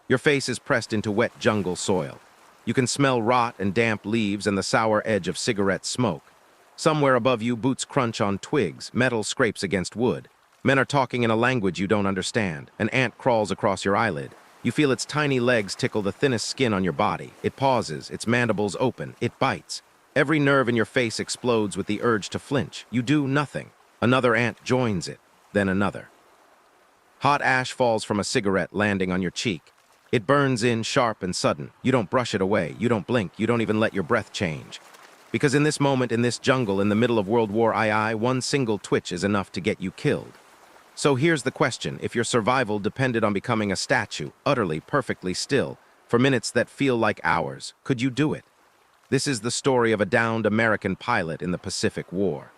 Your face is pressed into wet jungle soil. You can smell rot and damp leaves and the sour edge of cigarette smoke. Somewhere above you, boots crunch on twigs, metal scrapes against wood. Men are talking in a language you don't understand. An ant crawls across your eyelid. You feel its tiny legs tickle the thinnest skin on your body. It pauses, its mandibles open, it bites. Every nerve in your face explodes with the urge to flinch. You do nothing. Another ant joins it, then another. Hot ash falls from a cigarette, landing on your cheek. It burns in, sharp and sudden. You don't brush it away, you don't blink, you don't even let your breath change. Because in this moment, in this jungle, in the middle of World War II, one single twitch is enough to get you killed. So here's the question: if your survival depended on becoming a statue, utterly, perfectly still, for minutes that feel like hours, could you do it? This is the story of a downed American pilot in the Pacific War.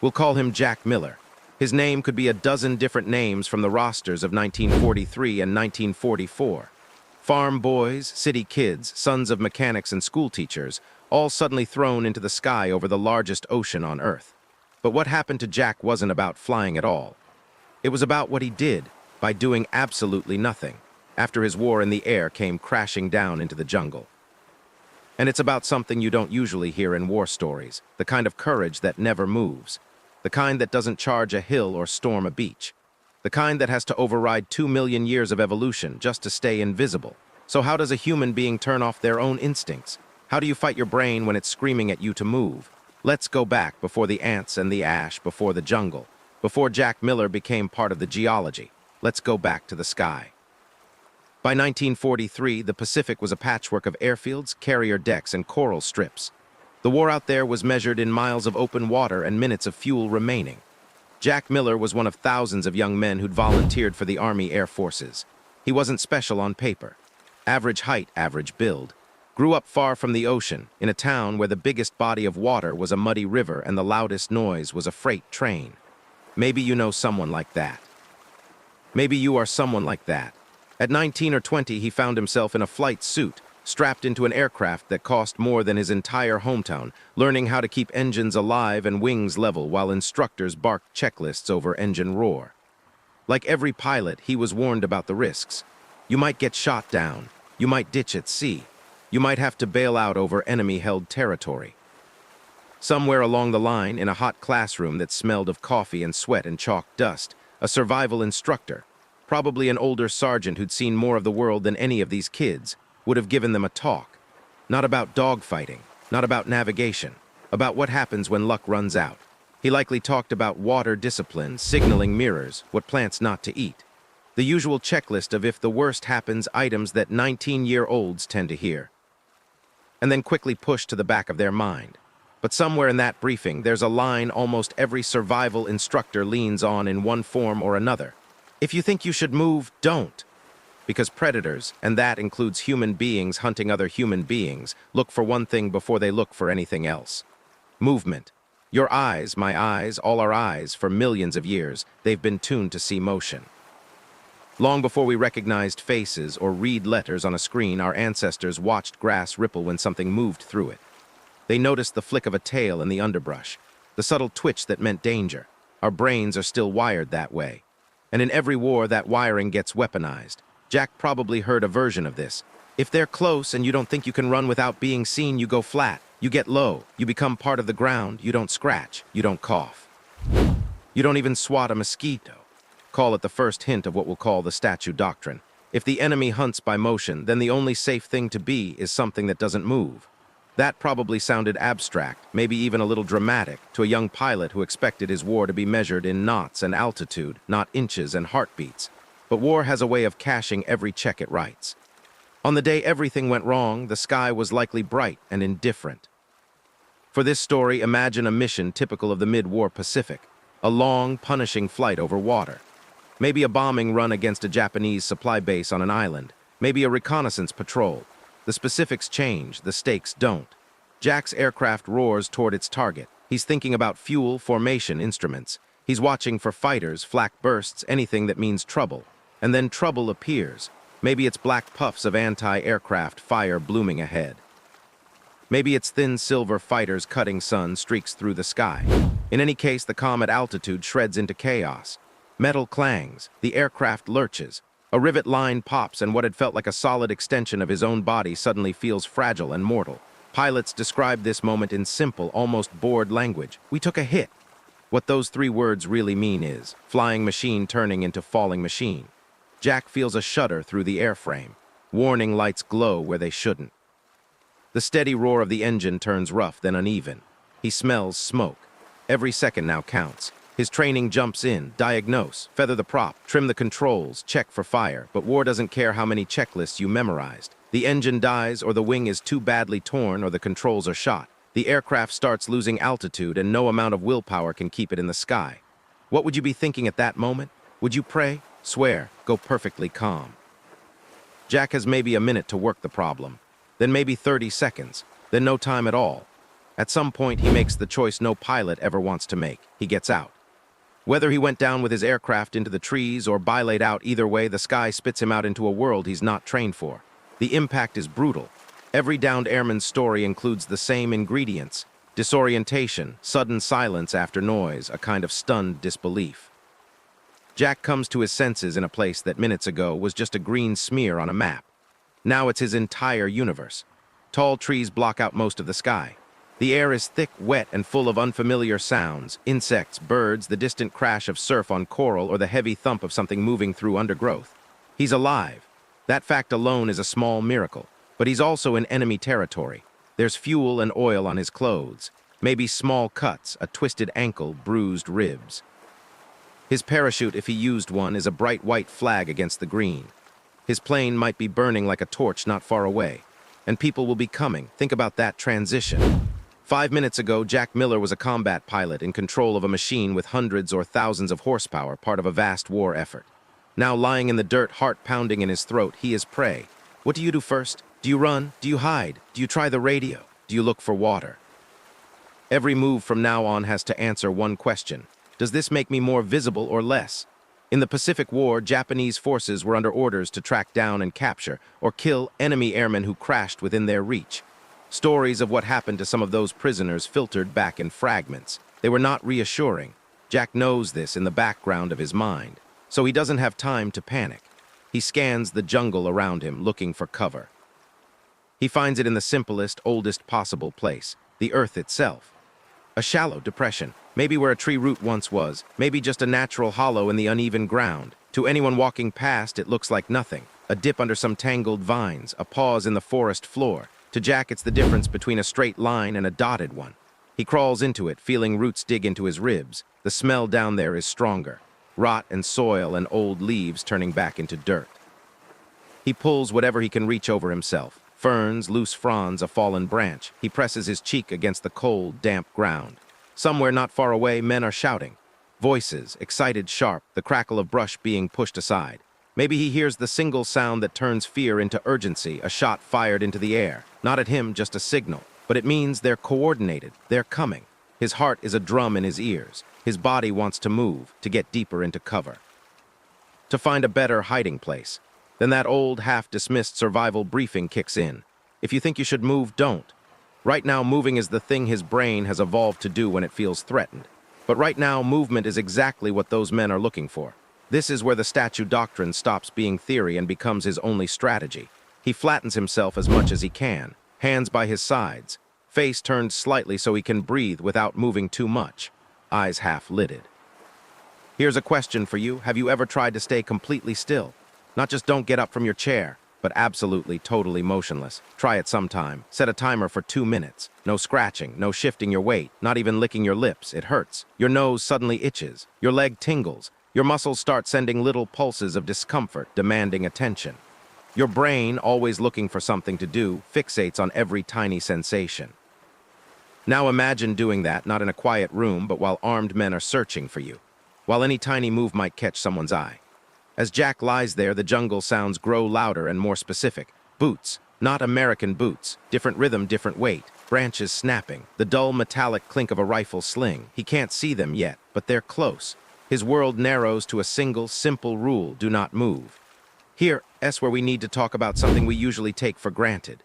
We'll call him Jack Miller. His name could be a dozen different names from the rosters of 1943 and 1944. Farm boys, city kids, sons of mechanics and school teachers, all suddenly thrown into the sky over the largest ocean on Earth. But what happened to Jack wasn't about flying at all. It was about what he did by doing absolutely nothing, after his war in the air came crashing down into the jungle. And it's about something you don't usually hear in war stories, the kind of courage that never moves, the kind that doesn't charge a hill or storm a beach, the kind that has to override 2 million years of evolution just to stay invisible. So how does a human being turn off their own instincts? How do you fight your brain when it's screaming at you to move? Let's go back before the ants and the ash, before the jungle, before Jack Miller became part of the geology. Let's go back to the sky. By 1943, the Pacific was a patchwork of airfields, carrier decks, and coral strips. The war out there was measured in miles of open water and minutes of fuel remaining. Jack Miller was one of thousands of young men who'd volunteered for the Army Air Forces. He wasn't special on paper. Average height, average build. Grew up far from the ocean, in a town where the biggest body of water was a muddy river and the loudest noise was a freight train. Maybe you know someone like that. Maybe you are someone like that. At 19 or 20, he found himself in a flight suit, strapped into an aircraft that cost more than his entire hometown, learning how to keep engines alive and wings level while instructors barked checklists over engine roar. Like every pilot, he was warned about the risks. You might get shot down. You might ditch at sea. You might have to bail out over enemy-held territory. Somewhere along the line, in a hot classroom that smelled of coffee and sweat and chalk dust, a survival instructor, probably an older sergeant who'd seen more of the world than any of these kids, would have given them a talk. Not about dogfighting, not about navigation, about what happens when luck runs out. He likely talked about water discipline, signaling mirrors, what plants not to eat. The usual checklist of if the worst happens items that 19-year-olds tend to hear. And then quickly push to the back of their mind. But somewhere in that briefing, there's a line almost every survival instructor leans on in one form or another. If you think you should move, don't. Because predators, and that includes human beings hunting other human beings, look for one thing before they look for anything else. Movement. Your eyes, my eyes, all our eyes, for millions of years, they've been tuned to see motion. Long before we recognized faces or read letters on a screen, our ancestors watched grass ripple when something moved through it. They noticed the flick of a tail in the underbrush, the subtle twitch that meant danger. Our brains are still wired that way. And in every war, that wiring gets weaponized. Jack probably heard a version of this. If they're close and you don't think you can run without being seen, you go flat. You get low. You become part of the ground. You don't scratch. You don't cough. You don't even swat a mosquito. Call it the first hint of what we'll call the statue doctrine. If the enemy hunts by motion, then the only safe thing to be is something that doesn't move. That probably sounded abstract, maybe even a little dramatic, to a young pilot who expected his war to be measured in knots and altitude, not inches and heartbeats. But war has a way of cashing every check it writes. On the day everything went wrong, the sky was likely bright and indifferent. For this story, imagine a mission typical of the mid-war Pacific, a long, punishing flight over water. Maybe a bombing run against a Japanese supply base on an island, maybe a reconnaissance patrol. The specifics change, the stakes don't. Jack's aircraft roars toward its target. He's thinking about fuel, formation, instruments. He's watching for fighters, flak bursts, anything that means trouble. And then trouble appears. Maybe it's black puffs of anti-aircraft fire blooming ahead. Maybe it's thin silver fighters cutting sun streaks through the sky. In any case, the calm at altitude shreds into chaos. Metal clangs, the aircraft lurches. A rivet line pops, and what had felt like a solid extension of his own body suddenly feels fragile and mortal. Pilots described this moment in simple, almost bored language. We took a hit. What those 3 words really mean is flying machine turning into falling machine. Jack feels a shudder through the airframe. Warning lights glow where they shouldn't. The steady roar of the engine turns rough, then uneven. He smells smoke. Every second now counts. His training jumps in, diagnose, feather the prop, trim the controls, check for fire, but war doesn't care how many checklists you memorized. The engine dies, or the wing is too badly torn, or the controls are shot. The aircraft starts losing altitude, and no amount of willpower can keep it in the sky. What would you be thinking at that moment? Would you pray? Swear? Go perfectly calm. Jack has maybe a minute to work the problem, then maybe 30 seconds, then no time at all. At some point, he makes the choice no pilot ever wants to make. He gets out. Whether he went down with his aircraft into the trees or bilayed out, either way, the sky spits him out into a world he's not trained for. The impact is brutal. Every downed airman's story includes the same ingredients: disorientation, sudden silence after noise, a kind of stunned disbelief. Jack comes to his senses in a place that minutes ago was just a green smear on a map. Now it's his entire universe. Tall trees block out most of the sky. The air is thick, wet, and full of unfamiliar sounds: insects, birds, the distant crash of surf on coral, or the heavy thump of something moving through undergrowth. He's alive. That fact alone is a small miracle. But he's also in enemy territory. There's fuel and oil on his clothes. Maybe small cuts, a twisted ankle, bruised ribs. His parachute, if he used one, is a bright white flag against the green. His plane might be burning like a torch not far away. And people will be coming. Think about that transition. 5 minutes ago, Jack Miller was a combat pilot in control of a machine with hundreds or thousands of horsepower, part of a vast war effort. Now lying in the dirt, heart pounding in his throat, he is prey. What do you do first? Do you run? Do you hide? Do you try the radio? Do you look for water? Every move from now on has to answer one question. Does this make me more visible or less? In the Pacific War, Japanese forces were under orders to track down and capture or kill enemy airmen who crashed within their reach. Stories of what happened to some of those prisoners filtered back in fragments. They were not reassuring. Jack knows this in the background of his mind, so he doesn't have time to panic. He scans the jungle around him, looking for cover. He finds it in the simplest, oldest possible place, the earth itself. A shallow depression, maybe where a tree root once was, maybe just a natural hollow in the uneven ground. To anyone walking past, it looks like nothing. A dip under some tangled vines, a pause in the forest floor. To Jack, it's the difference between a straight line and a dotted one. He crawls into it, feeling roots dig into his ribs. The smell down there is stronger. Rot and soil and old leaves turning back into dirt. He pulls whatever he can reach over himself. Ferns, loose fronds, a fallen branch. He presses his cheek against the cold, damp ground. Somewhere not far away, men are shouting. Voices, excited, sharp, the crackle of brush being pushed aside. Maybe he hears the single sound that turns fear into urgency, a shot fired into the air. Not at him, just a signal. But it means they're coordinated, they're coming. His heart is a drum in his ears. His body wants to move, to get deeper into cover. To find a better hiding place. Then that old, half-dismissed survival briefing kicks in. If you think you should move, don't. Right now, moving is the thing his brain has evolved to do when it feels threatened. But right now, movement is exactly what those men are looking for. This is where the statue doctrine stops being theory and becomes his only strategy. He flattens himself as much as he can, hands by his sides, face turned slightly so he can breathe without moving too much, eyes half-lidded. Here's a question for you. Have you ever tried to stay completely still? Not just don't get up from your chair, but absolutely, totally motionless. Try it sometime. Set a timer for 2 minutes. No scratching, no shifting your weight, not even licking your lips. It hurts. Your nose suddenly itches. Your leg tingles. Your muscles start sending little pulses of discomfort, demanding attention. Your brain, always looking for something to do, fixates on every tiny sensation. Now imagine doing that, not in a quiet room, but while armed men are searching for you, while any tiny move might catch someone's eye. As Jack lies there, the jungle sounds grow louder and more specific. Boots, not American boots. Different rhythm, different weight. Branches snapping. The dull metallic clink of a rifle sling. He can't see them yet, but they're close. His world narrows to a single, simple rule: do not move. Here's where we need to talk about something we usually take for granted.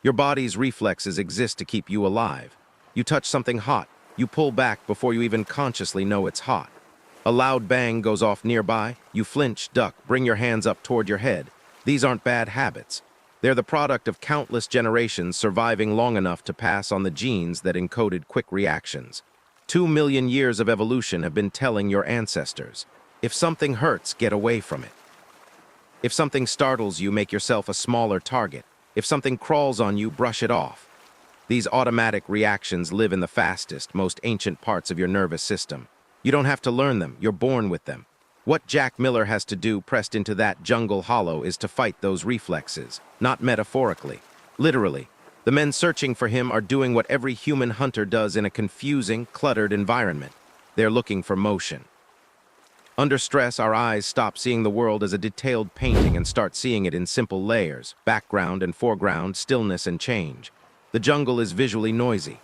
Your body's reflexes exist to keep you alive. You touch something hot, you pull back before you even consciously know it's hot. A loud bang goes off nearby. You flinch, duck, bring your hands up toward your head. These aren't bad habits. They're the product of countless generations surviving long enough to pass on the genes that encoded quick reactions. 2 million years of evolution have been telling your ancestors, if something hurts, get away from it. If something startles you, make yourself a smaller target. If something crawls on you, brush it off. These automatic reactions live in the fastest, most ancient parts of your nervous system. You don't have to learn them, you're born with them. What Jack Miller has to do pressed into that jungle hollow is to fight those reflexes, not metaphorically, literally. The men searching for him are doing what every human hunter does in a confusing, cluttered environment. They're looking for motion. Under stress, our eyes stop seeing the world as a detailed painting and start seeing it in simple layers, background and foreground, stillness and change. The jungle is visually noisy.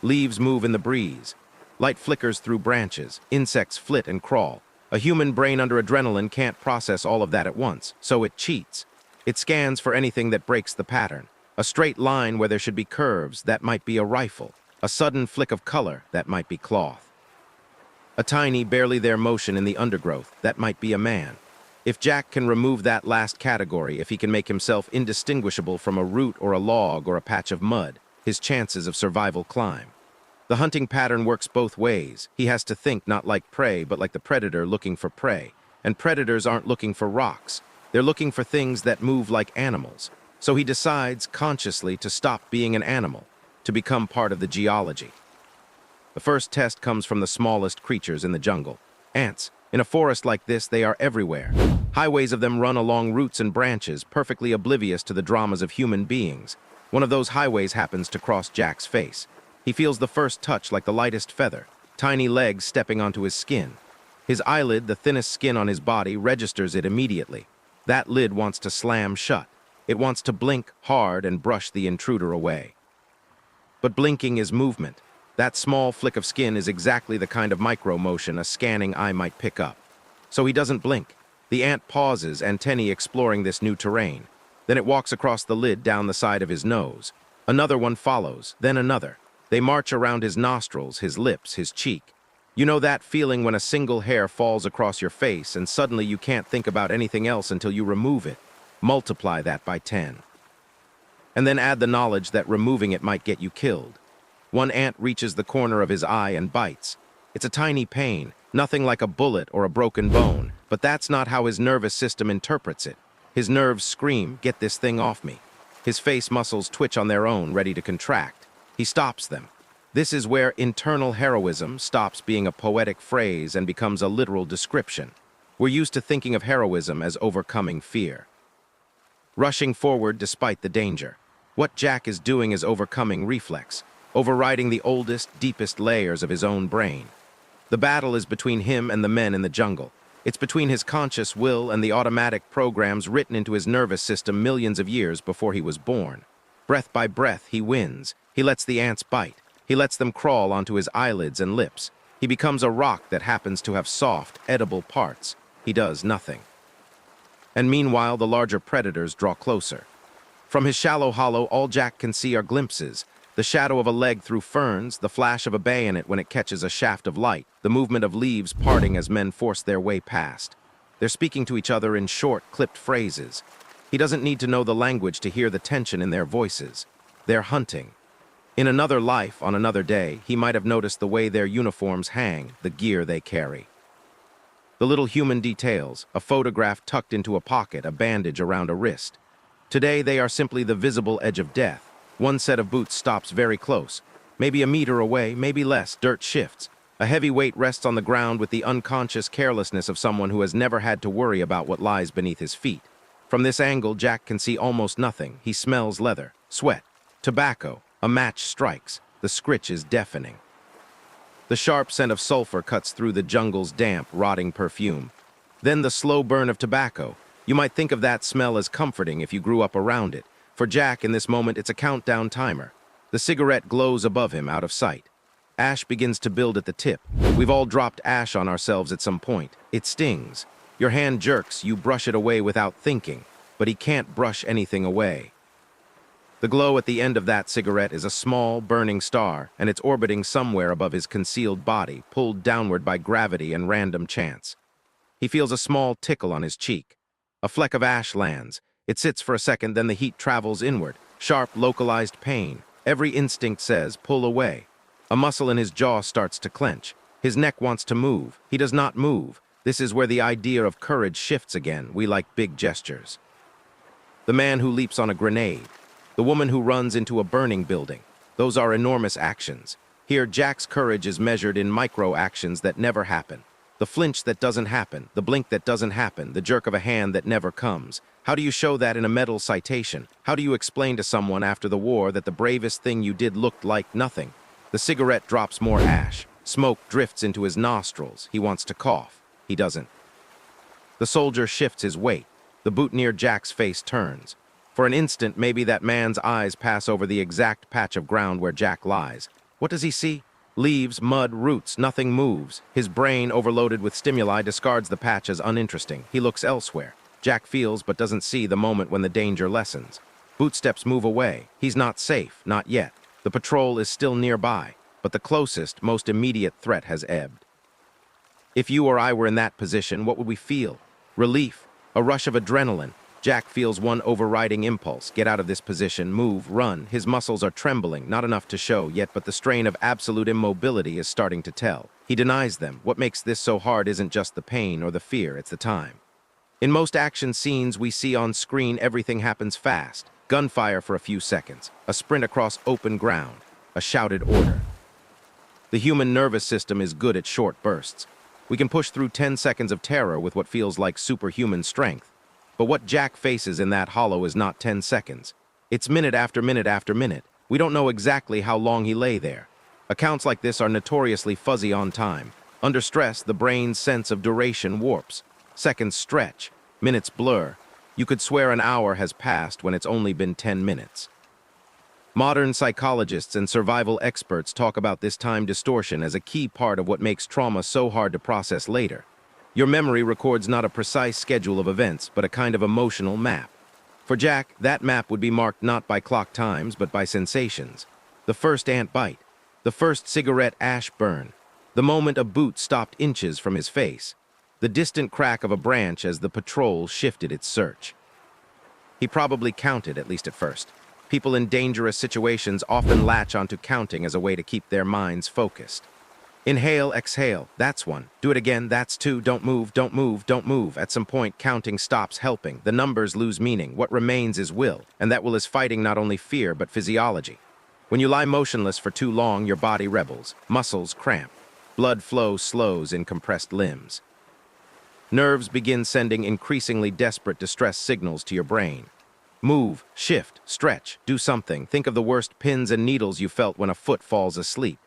Leaves move in the breeze. Light flickers through branches. Insects flit and crawl. A human brain under adrenaline can't process all of that at once, so it cheats. It scans for anything that breaks the pattern. A straight line where there should be curves, that might be a rifle. A sudden flick of color, that might be cloth. A tiny, barely there motion in the undergrowth, that might be a man. If Jack can remove that last category, if he can make himself indistinguishable from a root or a log or a patch of mud, his chances of survival climb. The hunting pattern works both ways. He has to think not like prey, but like the predator looking for prey. And predators aren't looking for rocks. They're looking for things that move like animals. So he decides, consciously, to stop being an animal, to become part of the geology. The first test comes from the smallest creatures in the jungle. Ants. In a forest like this, they are everywhere. Highways of them run along roots and branches, perfectly oblivious to the dramas of human beings. One of those highways happens to cross Jack's face. He feels the first touch like the lightest feather, tiny legs stepping onto his skin. His eyelid, the thinnest skin on his body, registers it immediately. That lid wants to slam shut. It wants to blink hard and brush the intruder away. But blinking is movement. That small flick of skin is exactly the kind of micro-motion a scanning eye might pick up. So he doesn't blink. The ant pauses, antennae exploring this new terrain. Then it walks across the lid down the side of his nose. Another one follows, then another. They march around his nostrils, his lips, his cheek. You know that feeling when a single hair falls across your face and suddenly you can't think about anything else until you remove it. Multiply that by 10. And then add the knowledge that removing it might get you killed. One ant reaches the corner of his eye and bites. It's a tiny pain, nothing like a bullet or a broken bone, but that's not how his nervous system interprets it. His nerves scream, "Get this thing off me." His face muscles twitch on their own, ready to contract. He stops them. This is where internal heroism stops being a poetic phrase and becomes a literal description. We're used to thinking of heroism as overcoming fear. Rushing forward despite the danger. What Jack is doing is overcoming reflex, overriding the oldest, deepest layers of his own brain. The battle is between him and the men in the jungle. It's between his conscious will and the automatic programs written into his nervous system millions of years before he was born. Breath by breath, he wins. He lets the ants bite. He lets them crawl onto his eyelids and lips. He becomes a rock that happens to have soft, edible parts. He does nothing. And meanwhile, the larger predators draw closer. From his shallow hollow, all Jack can see are glimpses. The shadow of a leg through ferns, the flash of a bayonet when it catches a shaft of light, the movement of leaves parting as men force their way past. They're speaking to each other in short, clipped phrases. He doesn't need to know the language to hear the tension in their voices. They're hunting. In another life, on another day, he might have noticed the way their uniforms hang, the gear they carry. The little human details, a photograph tucked into a pocket, a bandage around a wrist. Today, they are simply the visible edge of death. One set of boots stops very close. Maybe a meter away, maybe less, dirt shifts. A heavy weight rests on the ground with the unconscious carelessness of someone who has never had to worry about what lies beneath his feet. From this angle, Jack can see almost nothing. He smells leather, sweat, tobacco. A match strikes. The scritch is deafening. The sharp scent of sulfur cuts through the jungle's damp, rotting perfume. Then the slow burn of tobacco. You might think of that smell as comforting if you grew up around it. For Jack, in this moment, it's a countdown timer. The cigarette glows above him, out of sight. Ash begins to build at the tip. We've all dropped ash on ourselves at some point. It stings. Your hand jerks, you brush it away without thinking. But he can't brush anything away. The glow at the end of that cigarette is a small, burning star, and it's orbiting somewhere above his concealed body, pulled downward by gravity and random chance. He feels a small tickle on his cheek. A fleck of ash lands. It sits for a second, then the heat travels inward. Sharp, localized pain. Every instinct says, pull away. A muscle in his jaw starts to clench. His neck wants to move. He does not move. This is where the idea of courage shifts again. We like big gestures. The man who leaps on a grenade. The woman who runs into a burning building. Those are enormous actions. Here, Jack's courage is measured in micro-actions that never happen. The flinch that doesn't happen, the blink that doesn't happen, the jerk of a hand that never comes. How do you show that in a medal citation? How do you explain to someone after the war that the bravest thing you did looked like nothing? The cigarette drops more ash. Smoke drifts into his nostrils. He wants to cough. He doesn't. The soldier shifts his weight. The boot near Jack's face turns. For an instant, maybe that man's eyes pass over the exact patch of ground where Jack lies. What does he see? Leaves, mud, roots, nothing moves. His brain, overloaded with stimuli, discards the patch as uninteresting. He looks elsewhere. Jack feels but doesn't see the moment when the danger lessens. Bootsteps move away. He's not safe, not yet. The patrol is still nearby, but the closest, most immediate threat has ebbed. If you or I were in that position, what would we feel? Relief, a rush of adrenaline. Jack feels one overriding impulse. Get out of this position, move, run. His muscles are trembling, not enough to show yet, but the strain of absolute immobility is starting to tell. He denies them. What makes this so hard isn't just the pain or the fear, it's the time. In most action scenes we see on screen, everything happens fast. Gunfire for a few seconds, a sprint across open ground, a shouted order. The human nervous system is good at short bursts. We can push through 10 seconds of terror with what feels like superhuman strength. But what Jack faces in that hollow is not 10 seconds. It's minute after minute after minute. We don't know exactly how long he lay there. Accounts like this are notoriously fuzzy on time. Under stress, the brain's sense of duration warps. Seconds stretch, minutes blur. You could swear an hour has passed when it's only been 10 minutes. Modern psychologists and survival experts talk about this time distortion as a key part of what makes trauma so hard to process later. Your memory records not a precise schedule of events, but a kind of emotional map. For Jack, that map would be marked not by clock times, but by sensations. The first ant bite, the first cigarette ash burn, the moment a boot stopped inches from his face, the distant crack of a branch as the patrol shifted its search. He probably counted, at least at first. People in dangerous situations often latch onto counting as a way to keep their minds focused. Inhale, exhale, that's one. Do it again, that's two. Don't move, don't move, don't move. At some point, counting stops helping. The numbers lose meaning. What remains is will, and that will is fighting not only fear, but physiology. When you lie motionless for too long, your body rebels. Muscles cramp. Blood flow slows in compressed limbs. Nerves begin sending increasingly desperate distress signals to your brain. Move, shift, stretch, do something. Think of the worst pins and needles you felt when a foot falls asleep.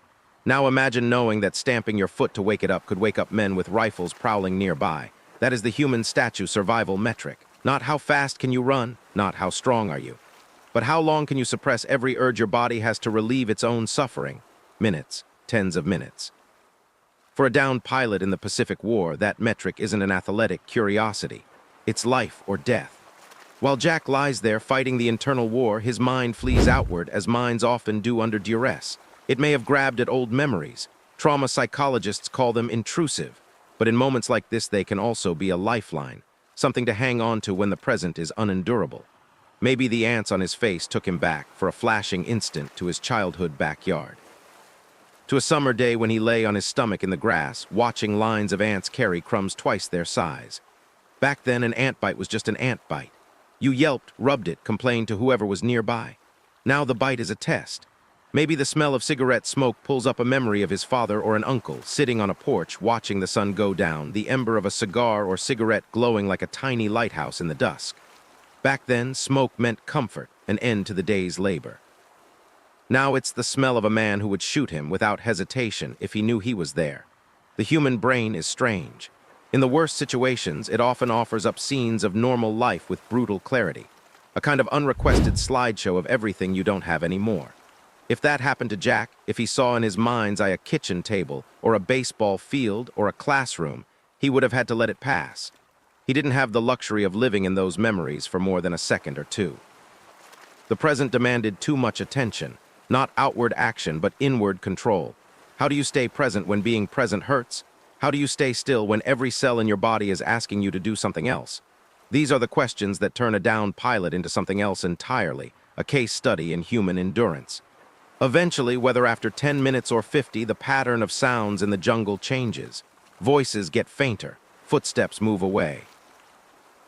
Now imagine knowing that stamping your foot to wake it up could wake up men with rifles prowling nearby. That is the human statue survival metric. Not how fast can you run, not how strong are you, but how long can you suppress every urge your body has to relieve its own suffering. Minutes, tens of minutes. For a downed pilot in the Pacific War, that metric isn't an athletic curiosity. It's life or death. While Jack lies there fighting the internal war, his mind flees outward, as minds often do under duress. It may have grabbed at old memories. Trauma psychologists call them intrusive. But in moments like this, they can also be a lifeline, something to hang on to when the present is unendurable. Maybe the ants on his face took him back, for a flashing instant, to his childhood backyard. To a summer day when he lay on his stomach in the grass, watching lines of ants carry crumbs twice their size. Back then, an ant bite was just an ant bite. You yelped, rubbed it, complained to whoever was nearby. Now the bite is a test. Maybe the smell of cigarette smoke pulls up a memory of his father or an uncle sitting on a porch watching the sun go down, the ember of a cigar or cigarette glowing like a tiny lighthouse in the dusk. Back then, smoke meant comfort, an end to the day's labor. Now it's the smell of a man who would shoot him without hesitation if he knew he was there. The human brain is strange. In the worst situations, it often offers up scenes of normal life with brutal clarity, a kind of unrequested slideshow of everything you don't have anymore. If that happened to Jack, if he saw in his mind's eye a kitchen table, or a baseball field, or a classroom, he would have had to let it pass. He didn't have the luxury of living in those memories for more than a second or two. The present demanded too much attention, not outward action, but inward control. How do you stay present when being present hurts? How do you stay still when every cell in your body is asking you to do something else? These are the questions that turn a downed pilot into something else entirely, a case study in human endurance. Eventually, whether after 10 minutes or 50, the pattern of sounds in the jungle changes. Voices get fainter, footsteps move away.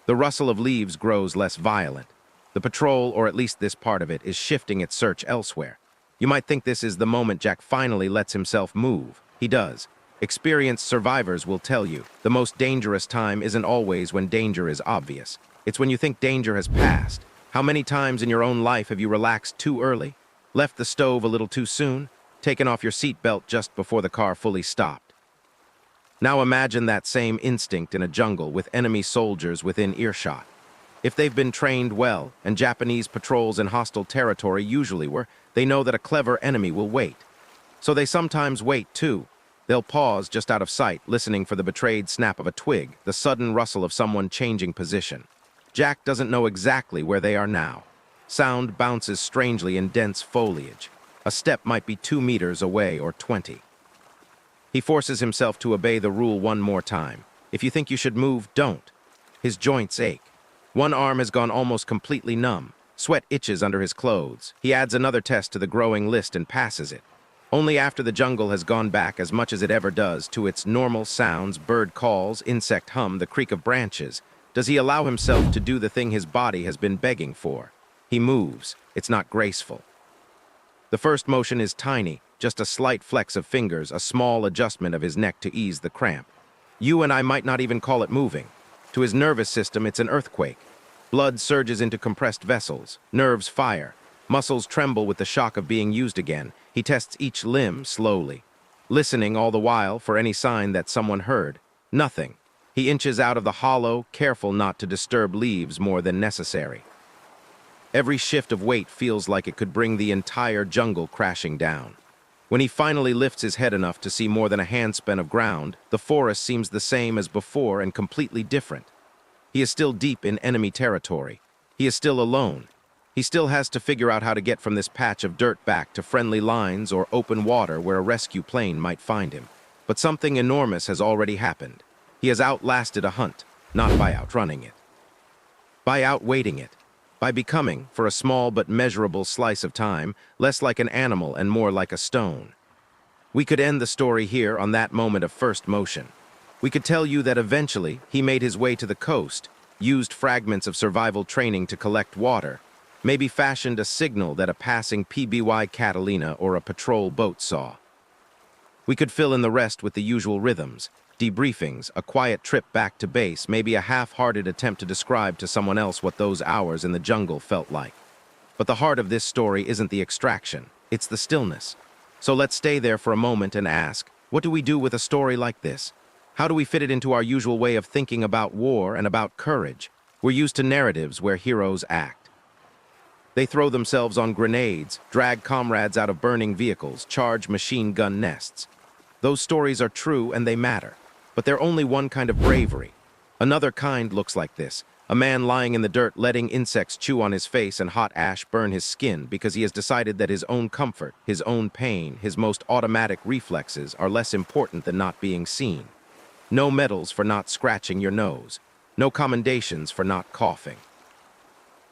The rustle of leaves grows less violent. The patrol, or at least this part of it, is shifting its search elsewhere. You might think this is the moment Jack finally lets himself move. He does. Experienced survivors will tell you, the most dangerous time isn't always when danger is obvious. It's when you think danger has passed. How many times in your own life have you relaxed too early? Left the stove a little too soon? Taken off your seatbelt just before the car fully stopped? Now imagine that same instinct in a jungle with enemy soldiers within earshot. If they've been trained well, and Japanese patrols in hostile territory usually were, they know that a clever enemy will wait. So they sometimes wait too. They'll pause just out of sight, listening for the betrayed snap of a twig, the sudden rustle of someone changing position. Jack doesn't know exactly where they are now. Sound bounces strangely in dense foliage. A step might be 2 meters away or 20. He forces himself to obey the rule one more time. If you think you should move, don't. His joints ache. One arm has gone almost completely numb. Sweat itches under his clothes. He adds another test to the growing list and passes it. Only after the jungle has gone back, as much as it ever does, to its normal sounds, bird calls, insect hum, the creak of branches, does he allow himself to do the thing his body has been begging for. He moves. It's not graceful. The first motion is tiny, just a slight flex of fingers, a small adjustment of his neck to ease the cramp. You and I might not even call it moving. To his nervous system, it's an earthquake. Blood surges into compressed vessels. Nerves fire. Muscles tremble with the shock of being used again. He tests each limb slowly, listening all the while for any sign that someone heard. Nothing. He inches out of the hollow, careful not to disturb leaves more than necessary. Every shift of weight feels like it could bring the entire jungle crashing down. When he finally lifts his head enough to see more than a handspan of ground, the forest seems the same as before and completely different. He is still deep in enemy territory. He is still alone. He still has to figure out how to get from this patch of dirt back to friendly lines or open water where a rescue plane might find him. But something enormous has already happened. He has outlasted a hunt, not by outrunning it. By outweighting it. By becoming, for a small but measurable slice of time, less like an animal and more like a stone. We could end the story here on that moment of first motion. We could tell you that eventually he made his way to the coast, used fragments of survival training to collect water, maybe fashioned a signal that a passing PBY Catalina or a patrol boat saw. We could fill in the rest with the usual rhythms, debriefings, a quiet trip back to base, maybe a half-hearted attempt to describe to someone else what those hours in the jungle felt like. But the heart of this story isn't the extraction, it's the stillness. So let's stay there for a moment and ask, what do we do with a story like this? How do we fit it into our usual way of thinking about war and about courage? We're used to narratives where heroes act. They throw themselves on grenades, drag comrades out of burning vehicles, charge machine gun nests. Those stories are true and they matter. But they're only one kind of bravery. Another kind looks like this. A man lying in the dirt letting insects chew on his face and hot ash burn his skin because he has decided that his own comfort, his own pain, his most automatic reflexes are less important than not being seen. No medals for not scratching your nose. No commendations for not coughing.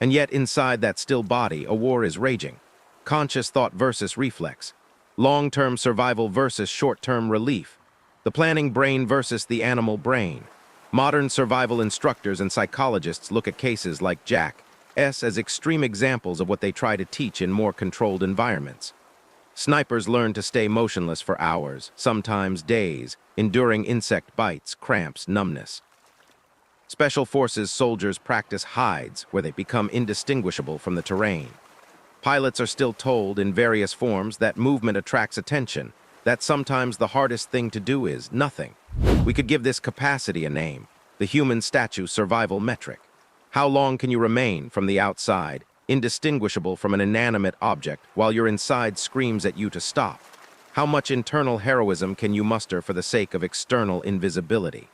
And yet inside that still body, a war is raging. Conscious thought versus reflex. Long-term survival versus short-term relief. The planning brain versus the animal brain. Modern survival instructors and psychologists look at cases like Jack's as extreme examples of what they try to teach in more controlled environments. Snipers learn to stay motionless for hours, sometimes days, enduring insect bites, cramps, numbness. Special Forces soldiers practice hides where they become indistinguishable from the terrain. Pilots are still told in various forms that movement attracts attention, that sometimes the hardest thing to do is nothing. We could give this capacity a name, the human statue survival metric. How long can you remain from the outside, indistinguishable from an inanimate object, while your inside screams at you to stop? How much internal heroism can you muster for the sake of external invisibility?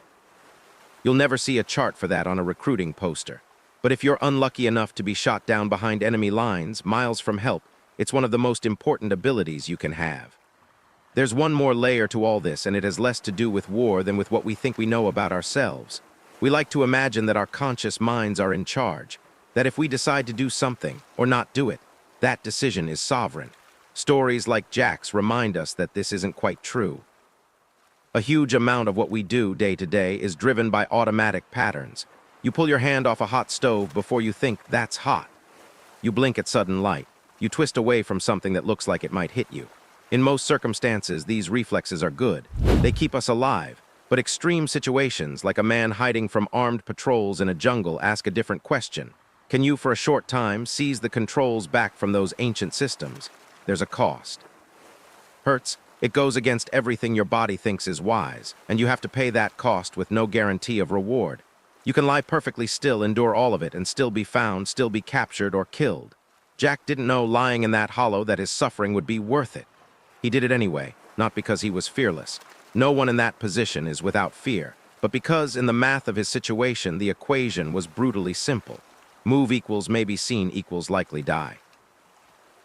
You'll never see a chart for that on a recruiting poster. But if you're unlucky enough to be shot down behind enemy lines, miles from help, it's one of the most important abilities you can have. There's one more layer to all this, and it has less to do with war than with what we think we know about ourselves. We like to imagine that our conscious minds are in charge, that if we decide to do something or not do it, that decision is sovereign. Stories like Jack's remind us that this isn't quite true. A huge amount of what we do day to day is driven by automatic patterns. You pull your hand off a hot stove before you think that's hot. You blink at sudden light. You twist away from something that looks like it might hit you. In most circumstances, these reflexes are good. They keep us alive. But extreme situations, like a man hiding from armed patrols in a jungle, ask a different question. Can you, for a short time, seize the controls back from those ancient systems? There's a cost. Hurts. It goes against everything your body thinks is wise, and you have to pay that cost with no guarantee of reward. You can lie perfectly still, endure all of it, and still be found, still be captured or killed. Jack didn't know lying in that hollow that his suffering would be worth it. He did it anyway, not because he was fearless. No one in that position is without fear, but because in the math of his situation, the equation was brutally simple. Move equals maybe seen equals likely die.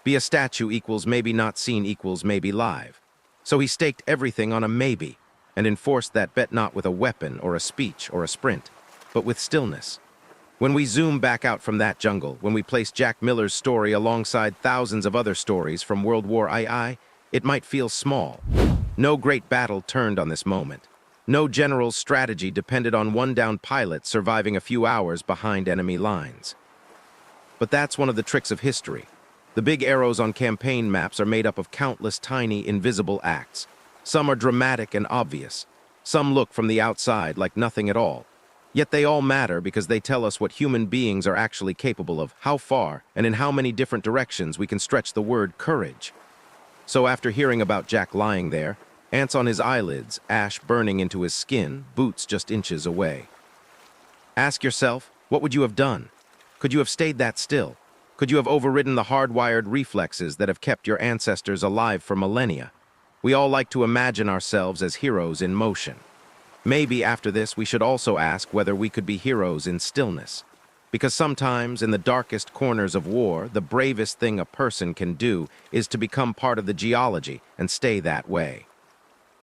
Be a statue equals maybe not seen equals maybe live. So he staked everything on a maybe, and enforced that bet not with a weapon or a speech or a sprint, but with stillness. When we zoom back out from that jungle, when we place Jack Miller's story alongside thousands of other stories from World War II, it might feel small. No great battle turned on this moment. No general's strategy depended on one downed pilot surviving a few hours behind enemy lines. But that's one of the tricks of history. The big arrows on campaign maps are made up of countless tiny, invisible acts. Some are dramatic and obvious. Some look from the outside like nothing at all. Yet they all matter because they tell us what human beings are actually capable of, how far and in how many different directions we can stretch the word courage. So after hearing about Jack lying there, ants on his eyelids, ash burning into his skin, boots just inches away. Ask yourself, what would you have done? Could you have stayed that still? Could you have overridden the hardwired reflexes that have kept your ancestors alive for millennia? We all like to imagine ourselves as heroes in motion. Maybe after this we should also ask whether we could be heroes in stillness. Because sometimes, in the darkest corners of war, the bravest thing a person can do is to become part of the geology and stay that way.